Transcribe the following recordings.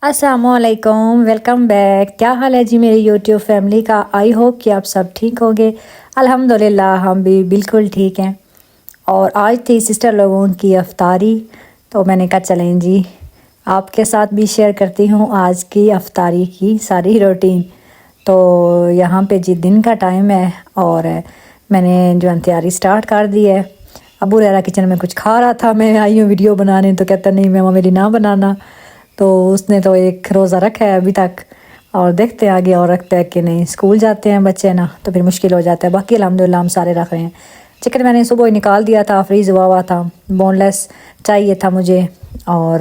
अस्सलामुअलैकुम, welcome back. क्या हाल है जी मेरी यूट्यूब फैमिली का। आई होप कि आप सब ठीक होंगे। अल्हम्दुलिल्लाह हम भी बिल्कुल ठीक हैं। और आज थी सिस्टर लोगों की अफ्तारी, तो मैंने कहा चलें जी आपके साथ भी शेयर करती हूँ आज की अफ्तारी की सारी रूटीन। तो यहाँ पे जी दिन का टाइम है और मैंने जो है तैयारी स्टार्ट कर दी है। अबू रेरा किचन में कुछ खा रहा था, मैं आई हूँ वीडियो बनाने, तो कहता नहीं मैं मेरी ना बनाना। तो उसने तो एक रोज़ा रखा है अभी तक, और देखते हैं आगे और रखते हैं कि नहीं। स्कूल जाते हैं बच्चे ना, तो फिर मुश्किल हो जाता है। बाकी अल्हम्दुलिल्लाह हम सारे रख रहे हैं। चिकन मैंने सुबह ही निकाल दिया था, फ्रीज़ हुआ था, बोनलेस चाहिए था मुझे। और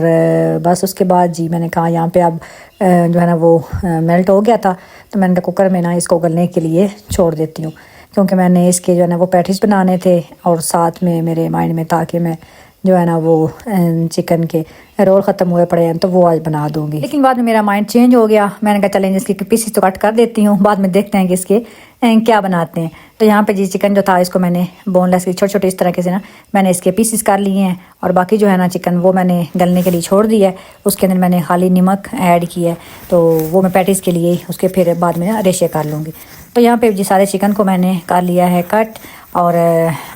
बस उसके बाद जी मैंने कहा यहाँ पे अब जो है ना वो मेल्ट हो गया था, तो मैंने कहा कुकर में ना इसको गलने के लिए छोड़ देती हूँ, क्योंकि मैंने इसके जो है ना वो पैटीज बनाने थे, और साथ में मेरे माइंड में था कि मैं जो है ना वो चिकन के रोल ख़त्म हुए पड़े हैं तो वो आज बना दूंगी। लेकिन बाद में मेरा माइंड चेंज हो गया। मैंने कहा चलें इसके पीसेस तो कट कर देती हूँ, बाद में देखते हैं कि इसके क्या बनाते हैं। तो यहाँ पे जी चिकन जो था इसको मैंने बोनलेस की छोटे छोटे इस तरह के से ना मैंने इसके पीसेस कर लिए हैं, और बाकी जो है ना चिकन वो मैंने गलने के लिए छोड़ दिया है। उसके अंदर मैंने खाली नमक ऐड किया है, तो वो मैं पैटीज़ के लिए उसके फिर बाद में ना रेशे कर लूँगी। तो यहाँ पे जी सारे चिकन को मैंने कर लिया है कट, और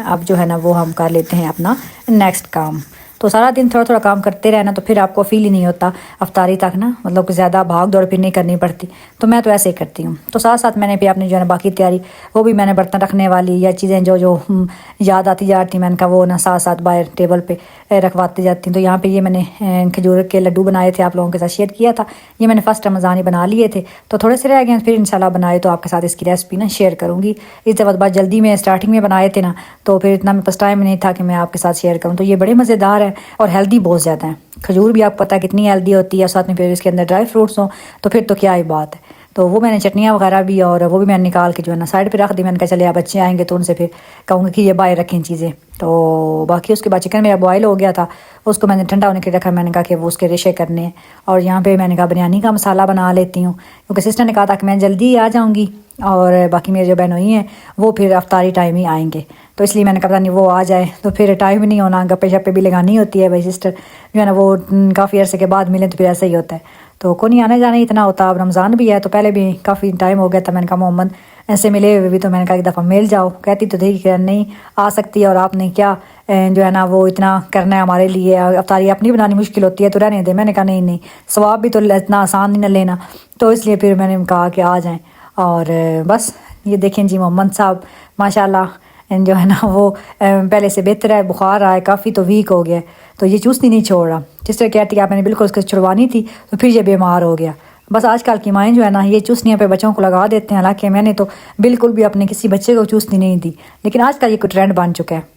अब जो है ना वो हम कर लेते हैं अपना नेक्स्ट काम। तो सारा दिन थोड़ा थोड़ा काम करते रहना, तो फिर आपको फील ही नहीं होता अफ्तारी तक ना, मतलब कि ज़्यादा भाग दौड़ फिर नहीं करनी पड़ती। तो मैं तो ऐसे ही करती हूँ। तो साथ साथ मैंने भी अपनी जो है ना बाकी तैयारी, वो भी मैंने बर्तन रखने वाली या चीज़ें जो जो याद आती जाती, मैंने कहा वो ना साथ साथ बाहर टेबल पे रखवाती जाती। तो यहाँ पे ये मैंने खजूर के लड्डू बनाए थे, आप लोगों के साथ शेयर किया था। ये मैंने फ़र्स्ट रमज़ान ही बना लिए थे, तो थोड़े से रह गए, फिर इंशाल्लाह बनाए तो आपके साथ इसकी रेसिपी ना शेयर करूँगी। इस दफ़ा बहुत जल्दी में स्टार्टिंग में बनाए थे ना, तो फिर इतना मेरे पास टाइम नहीं था कि मैं आपके साथ शेयर करूँ। तो ये बड़े मज़ेदार है और हेल्दी बहुत ज़्यादा है। खजूर भी आपको पता है कितनी हेल्दी होती है, साथ में फिर इसके अंदर ड्राई फ्रूट्स हों तो फिर तो क्या ही बात है। तो वो मैंने चटनियाँ वगैरह भी, और वो भी मैंने निकाल के जो है ना साइड पे रख दी। मैंने कहा चले आप बच्चे आएंगे तो उनसे फिर कहूँगी कि ये बाहर रखें चीज़ें। तो बाकी उसके बाद चिकन मेरा बॉयल हो गया था, उसको मैंने ठंडा होने के लिए रखा। मैंने कहा कि वो उसके रेशे करने हैं, और यहाँ पे मैंने कहा बिरयानी का मसाला बना लेती हूँ, क्योंकि सिस्टर ने कहा था कि मैं जल्दी आ जाऊँगी, और बाकी मेरे जो बहनोई हैं वो फिर अफ्तारी टाइम ही आएंगे। तो इसलिए मैंने कहा नहीं वो आ जाए तो फिर टाइम ही नहीं होना, गप्पे शप्पे भी लगानी होती है। भाई सिस्टर जो है ना वो काफ़ी अरसे के बाद मिले तो फिर ऐसा ही होता है। तो को नहीं आने जाने इतना होता। अब रमज़ान भी है, तो पहले भी काफ़ी टाइम हो गया था। मैंने कहा मोहम्मद ऐसे मिले हुए भी, तो मैंने कहा एक दफ़ा मिल जाओ। कहती तो थी कि नहीं आ सकती, और आपने क्या जो है ना वो इतना करना है हमारे लिए, अफ्तारी अपनी बनानी मुश्किल होती है तो रहने दे। मैंने कहा नहीं नहीं, सवाब भी तो इतना आसान नहीं न लेना। तो इसलिए फिर मैंने कहा कि आ जाएँ। और बस ये देखें जी मोहम्मद साहब माशाल्लाह जो है ना वो पहले से बेहतर है। बुखार आया काफ़ी, तो वीक हो गया, तो ये चूसनी नहीं छोड़ रहा। जिस तरह कहती है आप, मैंने बिल्कुल उसको छुड़वानी थी तो फिर ये बीमार हो गया। बस आजकल की माएँ जो है ना ये चूसनियाँ पे बच्चों को लगा देते हैं। हालांकि मैंने तो बिल्कुल भी अपने किसी बच्चे को चूसनी नहीं दी, लेकिन आजकल ये कोई ट्रेंड बन चुका है।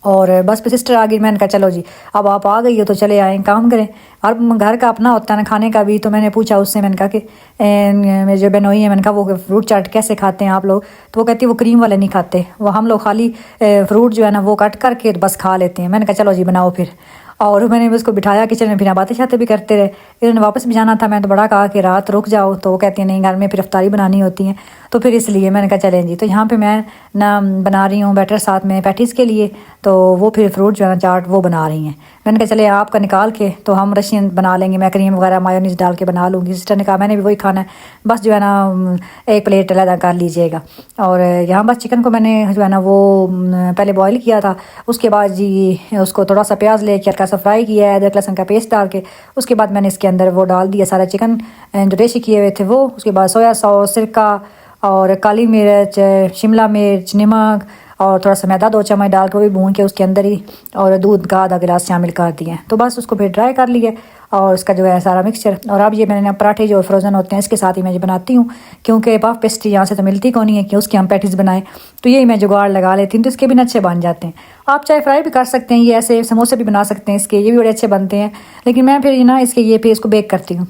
और बस पे सिस्टर आ गई। मैंने कहा चलो जी अब आप आ गई हो तो चले आए काम करें। और घर का अपना होता है ना खाने का भी। तो मैंने पूछा उससे, मैंने कहा कि मेरे जो बहनोई है, मैंने कहा वो फ्रूट चाट कैसे खाते हैं आप लोग। तो वो कहती है वो क्रीम वाले नहीं खाते, वो हम लोग खाली फ्रूट जो है ना वो कट करके बस खा लेते हैं। मैंने कहा चलो जी बनाओ फिर। और मैंने उसको बिठाया किचन में, फिर बातें शातें भी करते रहे। इन्होंने वापस भी जाना था, मैं तो बड़ा कहा कि रात रुक जाओ, तो वो कहती है नहीं घर में फिर अफ्तारी बनानी होती है, तो फिर इसलिए मैंने कहा चलें जी। तो यहाँ पे मैं ना बना रही हूँ बैटर साथ में पैटीज़ के लिए, तो वो फिर फ्रूट जो है ना चाट वो बना रही हैं। मैंने कहा चले आपका निकाल के तो हम रशियन बना लेंगे, मैं क्रीम वगैरह मायोनीज डाल के बना लूँगी। सिस्टर ने कहा मैंने भी वही खाना है, बस जो है ना एक प्लेट अलग कर लीजिएगा। और यहाँ बस चिकन को मैंने जो है ना वो पहले बॉईल किया था, उसके बाद जी उसको थोड़ा सा प्याज लेके हल्का सा फ्राई किया है अदरक लहसुन का पेस्ट डाल के। उसके बाद मैंने इसके अंदर वो डाल दिया सारा चिकन जो रेशे किए हुए थे वो। उसके बाद सोया सॉस, सिरका और काली मिर्च, शिमला मिर्च, नमक और थोड़ा सा मैदा 2 चम्मच डाल के वो भी भून के उसके अंदर ही, और दूध का आधा गिलास शामिल कर दिया। तो बस उसको फिर ड्राई कर लिया, और उसका जो है सारा मिक्सचर। और अब ये मैंने पराठे जो फ्रोज़न होते हैं इसके साथ ही मैं जो बनाती हूँ, क्योंकि पफ पेस्ट्री यहाँ से तो मिलती कौन नहीं है कि उसकी हम पैटीज़ बनाएं। तो यही मैं जुगाड़ लगा लेती हूँ, तो इसके भी अच्छे बन जाते हैं। आप चाहे फ्राई भी कर सकते हैं, ये ऐसे समोसे भी बना सकते हैं इसके, ये भी बड़े अच्छे बनते हैं। लेकिन मैं फिर ना इसके ये पे इसको बेक करती हूँ।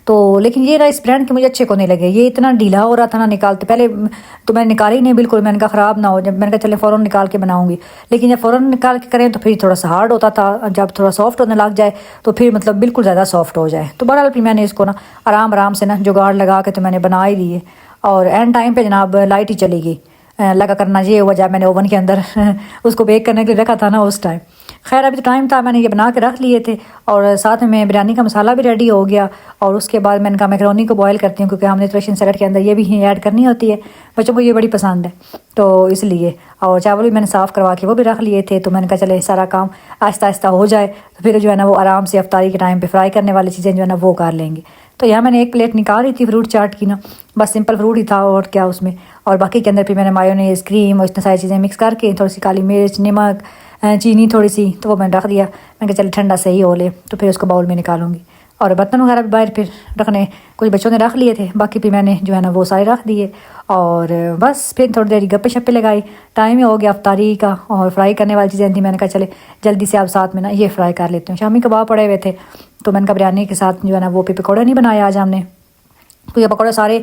तो लेकिन ये राइस ब्रांड के मुझे अच्छे को नहीं लगे, ये इतना ढीला हो रहा था ना निकालते पहले, तो मैंने निकाला ही नहीं बिल्कुल। मैंने कहा ख़राब ना हो, जब मैंने कहा चले फ़ौरन निकाल के बनाऊंगी। लेकिन जब फ़ौरन निकाल के करें तो फिर थोड़ा सा हार्ड होता था, जब थोड़ा सॉफ्ट होने लग जाए तो फिर मतलब बिल्कुल ज़्यादा सॉफ्ट हो जाए। तो बहरहाल फिर मैंने इसको ना आराम आराम से ना जुगाड़ लगा के तो मैंने बना ही लिए। और एंड टाइम पर जनाब लाइट ही चली गई, लगा करना ये हुआ जब मैंने ओवन के अंदर उसको बेक करने के लिए रखा था ना उस टाइम। खैर अभी तो टाइम था, मैंने ये बना के रख लिए थे और साथ में बिरयानी का मसाला भी रेडी हो गया। और उसके बाद मैंने कहा मैकरोनी को बॉयल करती हूँ क्योंकि हमने तो रशियन सैलेड के अंदर ये भी ऐड करनी होती है, बच्चों को ये बड़ी पसंद है तो इसलिए। और चावल भी मैंने साफ़ करवा के वो भी रख लिए थे, तो मैंने कहा चले सारा काम आहिस्ता आहिस्ता हो जाए तो फिर जो है ना वो आराम से अफ्तारी के टाइम पे फ्राई करने वाली चीज़ें जो है ना वो कर लेंगे। तो यहाँ मैंने एक प्लेट निकाल रही थी फ्रूट चाट की ना, बस सिंपल फ्रूट ही था और क्या उसमें। और बाकी के अंदर फिर मैंने मायोनीज, क्रीम और इतनी सारी चीज़ें मिक्स करके थोड़ी सी काली मिर्च, नमक, चीनी थोड़ी सी, तो वो मैंने रख दिया। मैंने कहा चल ठंडा सही हो ले तो फिर उसको बाउल में निकालूंगी। और बर्तन वगैरह भी बाहर फिर रखने कुछ बच्चों ने रख लिए थे, बाकी फिर मैंने जो है ना वो सारे रख दिए। और बस फिर थोड़ी देर गप्पे शप्पे लगाई, टाइम ही हो गया अफ्तारी का। और फ्राई करने वाली चीज़ें थी, मैंने कहा चले जल्दी से आप साथ में ना ये फ्राई कर लेते हैं। शामी कबाब पड़े हुए थे तो मैंने कहा बिरयानी के साथ जो है ना वो पे पकौड़े नहीं बनाए आज हमने, तो ये पकौड़े सारे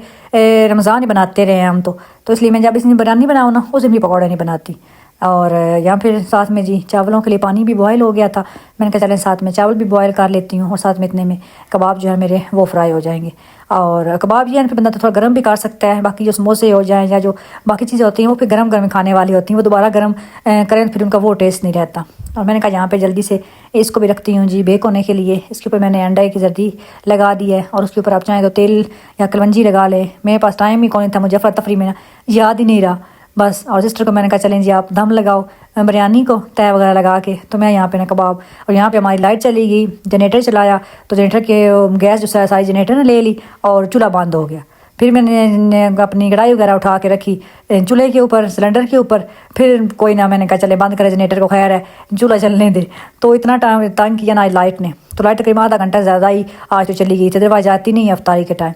रमज़ान ही बनाते रहे हैं हम तो इसलिए मैं जब इसमें बिरयानी बनाऊँ ना उस दिन भी पकौड़े नहीं बनाती। और यहाँ फिर साथ में जी चावलों के लिए पानी भी बॉयल हो गया था, मैंने कहा चलें साथ में चावल भी बॉयल कर लेती हूँ और साथ में इतने में कबाब जो है मेरे वो फ्राई हो जाएंगे। और कबाब ये है फिर बंदा तो थोड़ा गर्म भी कर सकता है, बाकी जो समोसे हो जाएँ या जो बाकी चीज़ें होती हैं वो फिर गर्म गर्म खाने वाली होती हैं, वो दोबारा गर्म करें फिर उनका वो टेस्ट नहीं रहता। और मैंने कहा यहाँ पे जल्दी से इसको भी रखती हूँ जी बेक होने के लिए। इसके ऊपर मैंने अंडे की जर्दी लगा दी है और उसके ऊपर आप चाहें तो तेल या कलवंजी लगा ले। मेरे पास टाइम ही कौन था, मुझे अफरा तफरी में ना याद ही नहीं रहा बस। और सिस्टर को मैंने कहा चलें जी आप दम लगाओ बिरयानी को तय वगैरह लगा के, तो मैं यहाँ पे ना कबाब। और यहाँ पे हमारी लाइट चली गई, जनरेटर चलाया तो जनरेटर के गैस जो सारी जनरेटर ने ले ली और चूल्हा बंद हो गया। फिर मैंने अपनी कढ़ाई वगैरह उठा के रखी चूल्हे के ऊपर, सिलेंडर के ऊपर। फिर कोई ना, मैंने कहा चले बंद करे जनरेटर को, खैर है चूल्हा चलने दे। तो इतना टाइम तंग किया ना लाइट ने, तो लाइट तकरीबन आधा घंटा ज़्यादा ही आज तो चली गई थी, अदरवाइज जाती नहीं है अफ्तारी के टाइम।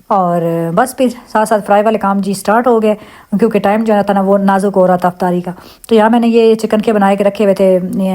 और बस फिर साथ साथ फ्राई वाले काम जी स्टार्ट हो गए क्योंकि टाइम जो है था ना वो नाजुक हो रहा था अफ्तारी का। तो यहाँ मैंने ये चिकन के बनाए के रखे हुए थे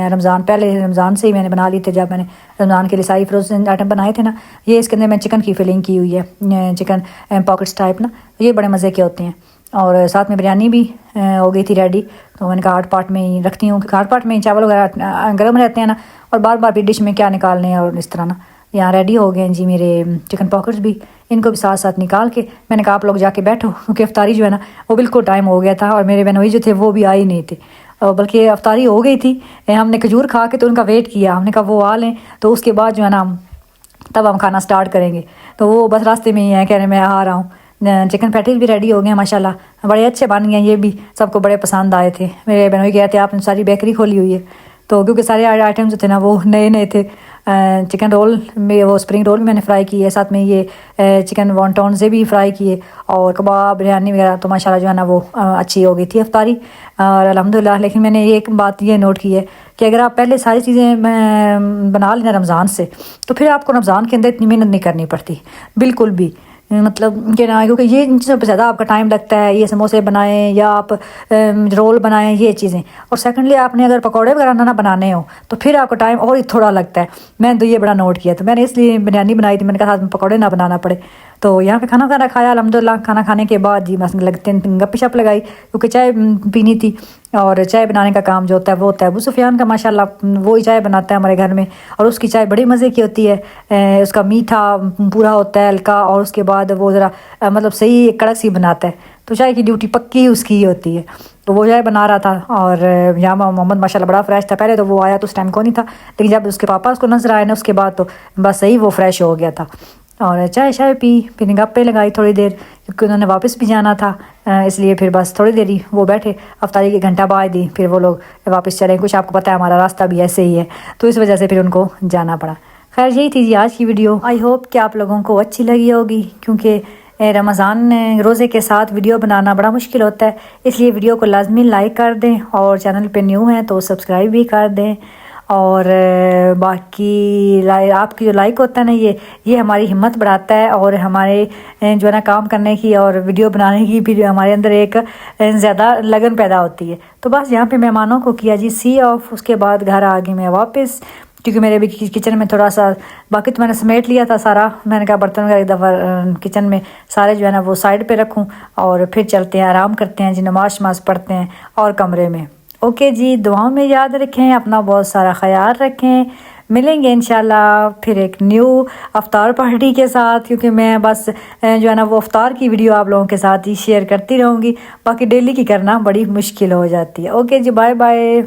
रमज़ान, पहले रमज़ान से ही मैंने बना लिए थे जब मैंने रमज़ान के लिए सारी फ्रोजन आइटम बनाए थे ना। ये इसके अंदर मैं चिकन की फिलिंग की हुई है, चिकन पॉकेट्स टाइप ना, ये बड़े मज़े के होते हैं। और साथ में बिरयानी भी हो गई थी रेडी, तो मैंने कहा हाट पाट में ही रखती हूँ, हाट पाट में चावल वगैरह गर्म रहते हैं ना, और बार बार भी डिश में क्या निकालने हैं। और इस तरह ना यहाँ रेडी हो गए हैं जी मेरे चिकन पॉकेट्स भी, इनको भी साथ साथ निकाल के मैंने कहा आप लोग जाके बैठो क्योंकि अफ्तारी जो है ना वो बिल्कुल टाइम हो गया था और मेरे बहनोई जो थे वो भी आए नहीं थे, बल्कि अफ्तारी हो गई थी। हमने खजूर खा के तो उनका वेट किया, हमने कहा वो आ लें तो उसके बाद जो है ना तब हम खाना स्टार्ट करेंगे। तो वो बस रास्ते में ही है, कह रहे मैं आ रहा हूँ। चिकन पैटीज भी रेडी हो गए माशाल्लाह, बड़े अच्छे बन गए, ये भी सबको बड़े पसंद आए थे। मेरे बहनोई कह रहे थे आपने सारी बेकरी खोली हुई है, तो क्योंकि सारे आइटम जो थे ना वो नए नए थे। चिकन रोल में वो स्प्रिंग रोल भी मैंने फ्राई किए, साथ में ये चिकन वॉन्टॉन से भी फ्राई किए, और कबाब बिरयानी वगैरह तो माशाल्लाह जो है ना वो अच्छी हो गई थी अफ्तारी और अल्हम्दुलिल्लाह। लेकिन मैंने एक बात ये नोट की है कि अगर आप पहले सारी चीज़ें बना लेना रमज़ान से, तो फिर आपको रमज़ान के अंदर इतनी मेहनत नहीं करनी पड़ती बिल्कुल भी, मतलब कि ना, क्योंकि ये इन चीज़ों पर ज़्यादा आपका टाइम लगता है। ये समोसे बनाएं या आप रोल बनाएं, ये चीज़ें। और सेकंडली आपने अगर पकौड़े वगैरह ना बनाने हो तो फिर आपको टाइम और ही थोड़ा लगता है। मैंने तो ये बड़ा नोट किया, तो मैंने इसलिए बिरयानी बनाई थी, मैंने कहा साथ में पकौड़े ना बनाना पड़े। तो यहाँ पे खाना वगैरह खाया अल्हम्दुलिल्लाह। खाना खाने के बाद जी बस लगते हैं गप्पे शप लगाई क्योंकि चाय पीनी थी, और चाय बनाने का काम जो होता है वो होता है अबू सुफियान का माशाल्लाह, वो ही चाय बनाता है हमारे घर में। और उसकी चाय बड़ी मज़े की होती है, उसका मीठा पूरा होता है हल्का, और उसके बाद वो ज़रा मतलब सही कड़क सी बनाता है। तो चाय की ड्यूटी पक्की उसकी ही होती है। तो वो चाय बना रहा था, और यहाँ मोहम्मद माशाल्लाह बड़ा फ्रेश था। पहले तो वो आया तो उस टाइम को नहीं था, लेकिन जब उसके पापा उसको नजर आए ना उसके बाद तो बस सही वो फ्रेश हो गया था। और चाय शाय पी, फिर गप्पे लगाई थोड़ी देर क्योंकि उन्होंने वापस भी जाना था, इसलिए फिर बस थोड़ी देर ही वो बैठे। अफ्तारी के घंटा बाद ही फिर वो लोग वापस चले। कुछ आपको पता है हमारा रास्ता भी ऐसे ही है, तो इस वजह से फिर उनको जाना पड़ा। खैर यही थी जी आज की वीडियो। आई होप कि आप लोगों को अच्छी लगी होगी, क्योंकि रमज़ान रोज़े के साथ वीडियो बनाना बड़ा मुश्किल होता है, इसलिए वीडियो को लाजमी लाइक कर दें, और चैनल पे न्यू हैं तो सब्सक्राइब भी कर दें। और बाकी आपकी जो लाइक होता है ना ये हमारी हिम्मत बढ़ाता है, और हमारे जो है ना काम करने की और वीडियो बनाने की भी हमारे अंदर एक ज़्यादा लगन पैदा होती है। तो बस यहाँ पे मेहमानों को किया जी सी ऑफ, उसके बाद घर आ गई मैं वापस, क्योंकि मेरे भी किचन में थोड़ा सा, बाकी तो मैंने समेट लिया था सारा। मैंने कहा बर्तन वगैरह एक दफ़ा किचन में सारे जो है ना वो साइड पे रखूं, और फिर चलते हैं आराम करते हैं जी, नमाज शमाज पढ़ते हैं और कमरे में। ओके जी, दुआओं में याद रखें, अपना बहुत सारा ख्याल रखें। मिलेंगे इंशाल्लाह फिर एक न्यू अफ्तार पार्टी के साथ, क्योंकि मैं बस जो है ना वो अफ्तार की वीडियो आप लोगों के साथ ही शेयर करती रहूँगी, बाकी डेली की करना बड़ी मुश्किल हो जाती है। ओके जी, बाय बाय।